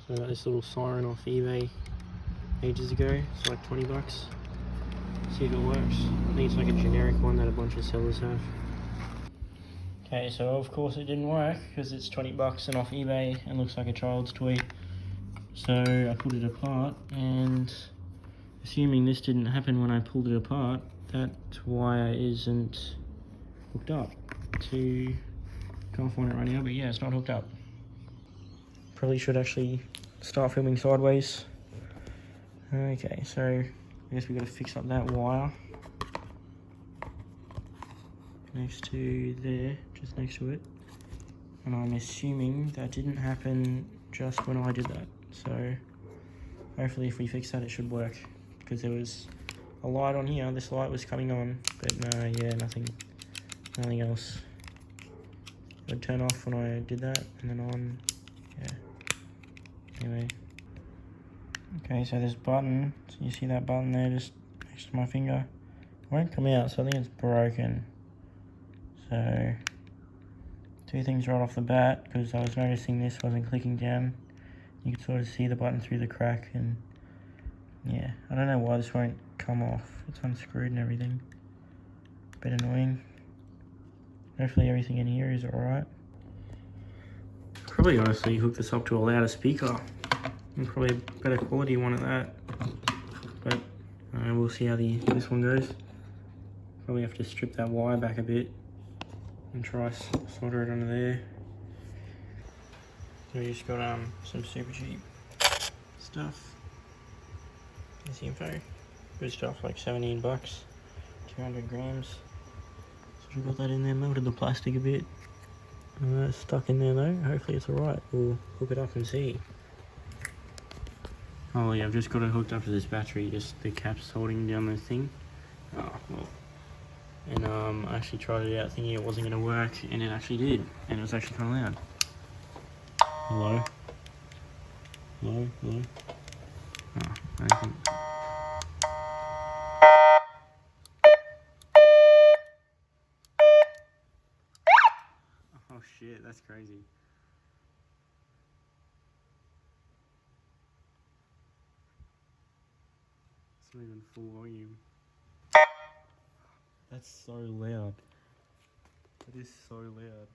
So I got this little Siren off eBay ages ago. It's like 20 bucks. See if it works. I think it's like a generic one that a bunch of sellers have. Okay, so of course it didn't work because it's 20 bucks and off eBay and looks like a child's toy. So I pulled it apart, and assuming this didn't happen when I pulled it apart, that wire isn't hooked up to, can't find it right now, but yeah, it's not hooked up. Probably should actually start filming sideways. Okay, so I guess we got to fix up that wire next to there, just next to it. And I'm assuming that didn't happen just when I did that. So hopefully if we fix that, it should work, because there was a light on here. This light was coming on, but no, yeah, nothing else. It would turn off when I did that, and then on, yeah. Anyway. Okay, so this button, so you see that button there just next to my finger? It won't come out, so I think it's broken. So, two things right off the bat, because I was noticing this wasn't clicking down. You can sort of see the button through the crack, and yeah, I don't know why this won't come off. It's unscrewed and everything. A bit annoying. Hopefully everything in here is alright. Probably honestly hook this up to a louder speaker. And probably a better quality one at that. But we'll see how this one goes. Probably have to strip that wire back a bit and try solder it under there. So we just got some super cheap stuff. This info. Good stuff, like 17 bucks, 200 grams. So we got that in there, melted the plastic a bit. It's stuck in there though. Hopefully it's alright. We'll hook it up and see. Oh yeah, I've just got it hooked up to this battery, just the cap's holding down the thing. Oh, well. And I actually tried it out thinking it wasn't going to work, and it actually did. And it was actually kind of loud. Hello? Hello? Hello? Oh, I don't think... Oh shit, that's crazy. It's not even full volume. That's so loud. That is so loud.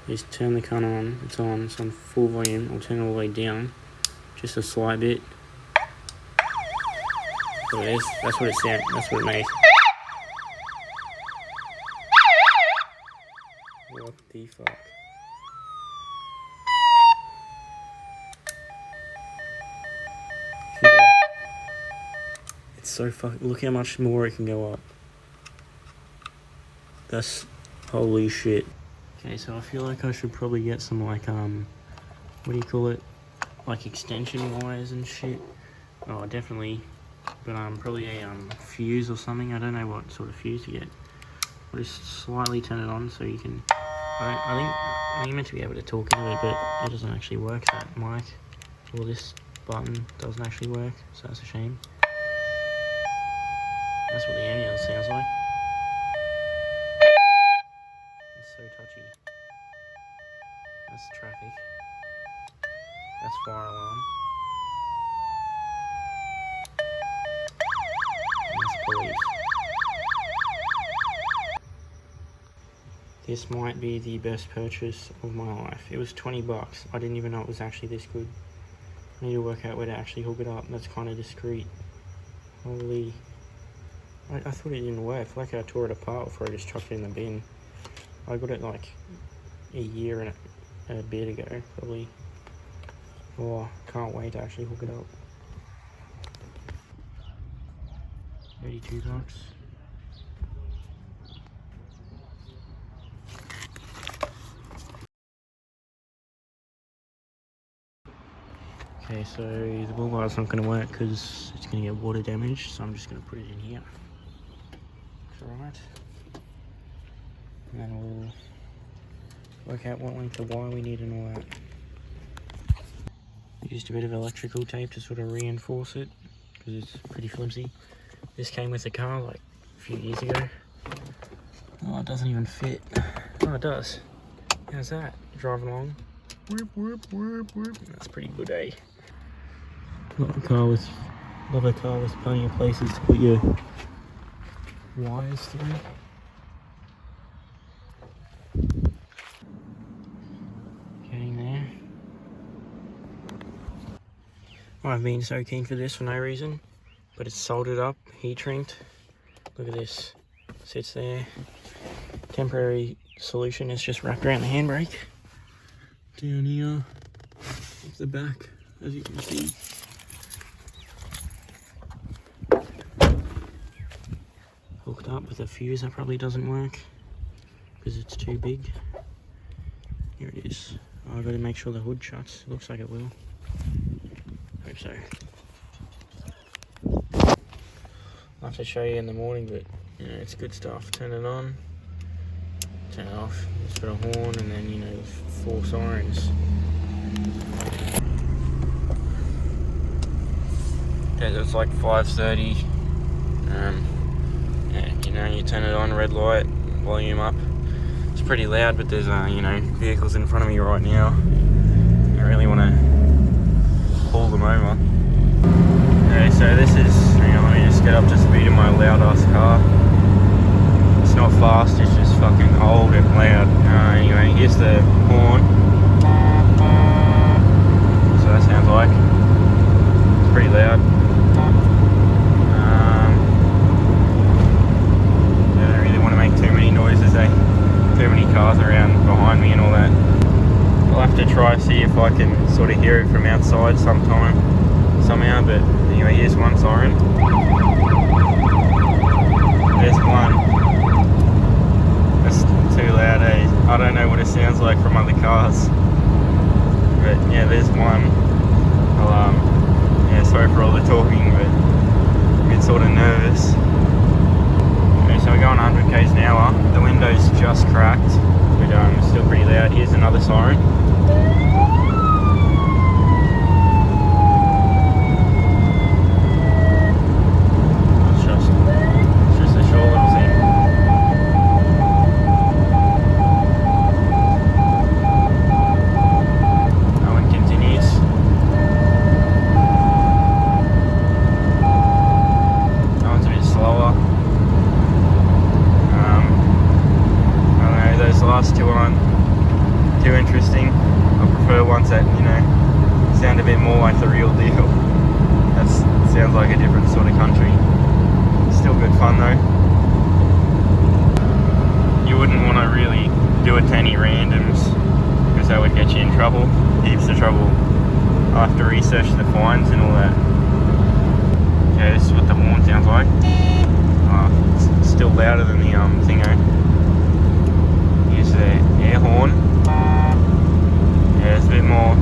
Just turn the cunt on. It's on full volume. I'll turn it all the way down. Just a slight bit. There it is. That's what it sounds. That's what it makes. What the fuck? It's so fuck. Look how much more it can go up. That's holy shit. Okay, so I feel like I should probably get some like what do you call it? Like extension wires and shit. Oh, definitely. But probably a fuse or something. I don't know what sort of fuse to get. I'll just slightly turn it on so you can. I think you're meant to be able to talk into it, but it doesn't actually work. That mic or this button doesn't actually work, so that's a shame. That's what the ambulance sounds like. It's so touchy. That's traffic. That's fire alarm. And that's police. This might be the best purchase of my life. It was 20 bucks. I didn't even know it was actually this good. I need to work out where to actually hook it up. That's kind of discreet. Holy... I thought it didn't work. Like I tore it apart before I just chucked it in the bin. I got it like a year and a bit ago, probably. Oh, can't wait to actually hook it up. 32 bucks. Okay, so the bull bar's not going to work because it's going to get water damage, so I'm just going to put it in here. Alright. And then we'll work out what length of wire we need and all that. Used a bit of electrical tape to sort of reinforce it because it's pretty flimsy. This came with the car like a few years ago. Oh, it doesn't even fit. Oh, it does. How's that? Driving along. Whoop, whoop, whoop, whoop. That's pretty good, eh? Love a car with plenty of places to put your wires through. Getting there. I've been so keen for this for no reason, but it's soldered up, heat shrink. Look at this, sits there. Temporary solution is just wrapped around the handbrake. Down here, off the back, as you can see. Hooked up with a fuse that probably doesn't work because it's too big. Here it is. Oh, I've got to make sure the hood shuts. It looks like it will. Hope so. I'll have to show you in the morning, but you know, it's good stuff. Turn it on, turn it off. Just got a horn and then, you know, 4 sirens. Yeah, it's like 5:30. Yeah, you know, you turn it on, red light, volume up. It's pretty loud, but there's you know, vehicles in front of me right now. I really want to pull them over. Okay, so this is, hang on, let me just get up to speed in my loud ass car. It's not fast, it's just fucking old and loud. Anyway, here's the horn. So that sounds like. It's pretty loud. I don't really want to make too many noises, eh? Too many cars around behind me and all that. I'll have to try to see if I can sort of hear it from outside somehow, but anyway, here's one siren. There's one. That's too loud, eh? I don't know what it sounds like from other cars. But yeah, there's one. Yeah, sorry for all the talking, but I'm a bit sort of nervous. Okay, so we're going 100 k's an hour. The window's just cracked, but it's still pretty loud. Here's another siren. Last two aren't too interesting. I prefer ones that, you know, sound a bit more like the real deal. That sounds like a different sort of country. Still good fun though. You wouldn't want to really do it to any randoms because that would get you in trouble. Heaps of trouble. I'll have to research the fines and all that. Okay, this is what the horn sounds like. It's still louder than the thingo. The air horn. Yeah, there's a bit more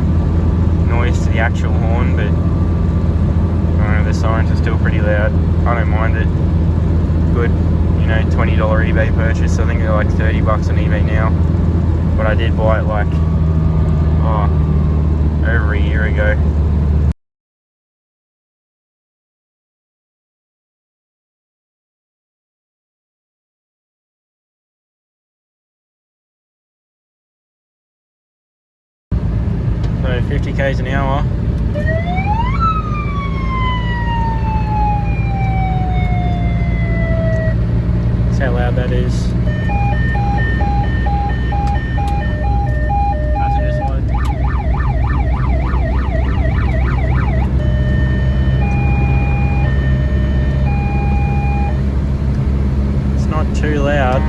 noise to the actual horn, but the sirens are still pretty loud. I don't mind it. Good, you know, $20 eBay purchase. I think they're like $30 on eBay now, but I did buy it like over a year ago. So 50 k's an hour. That's how loud that is. Passenger side. It's not too loud.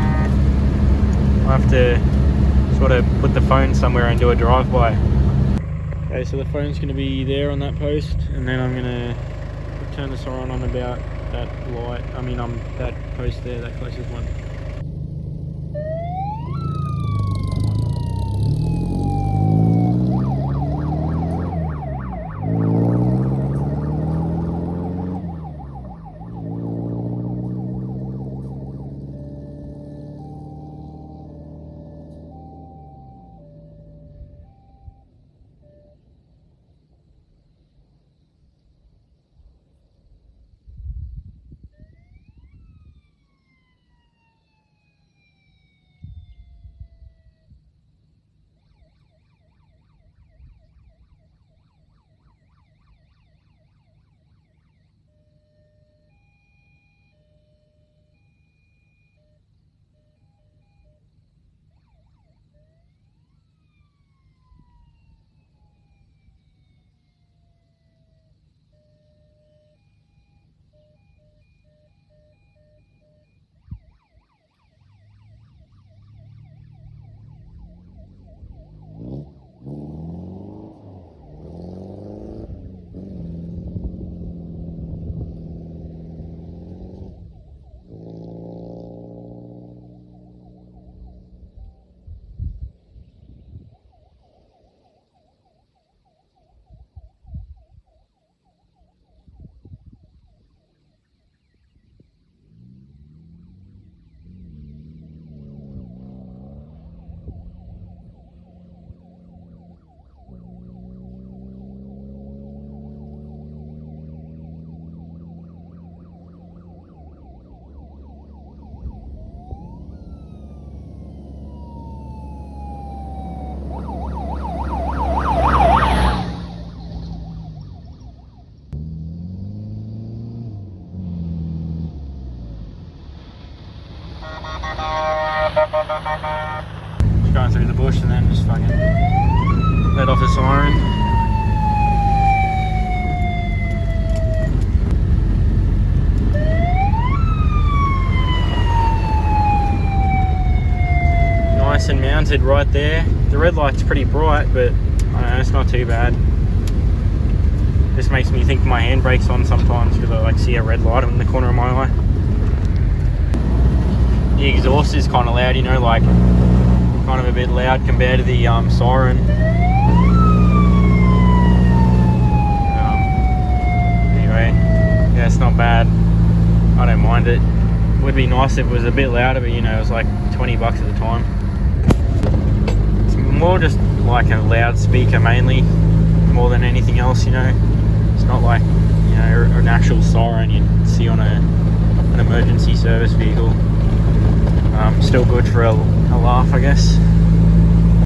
I'll have to sort of put the phone somewhere and do a drive-by. Okay, so the phone's going to be there on that post, and then I'm going to turn the siren on about that light. That post there, that closest one. mounted right there. The red light's pretty bright, but I don't know, it's not too bad. This makes me think my handbrake's on sometimes because I like see a red light in the corner of my eye. The exhaust is kind of loud, you know, like kind of a bit loud compared to the Siren. Anyway, yeah, it's not bad. I don't mind it. Would be nice if it was a bit louder, but you know, it was like 20 bucks at the time. It's more just like a loudspeaker mainly, more than anything else, you know. It's not like, you know, an actual siren you'd see on an emergency service vehicle. Still good for a laugh, I guess.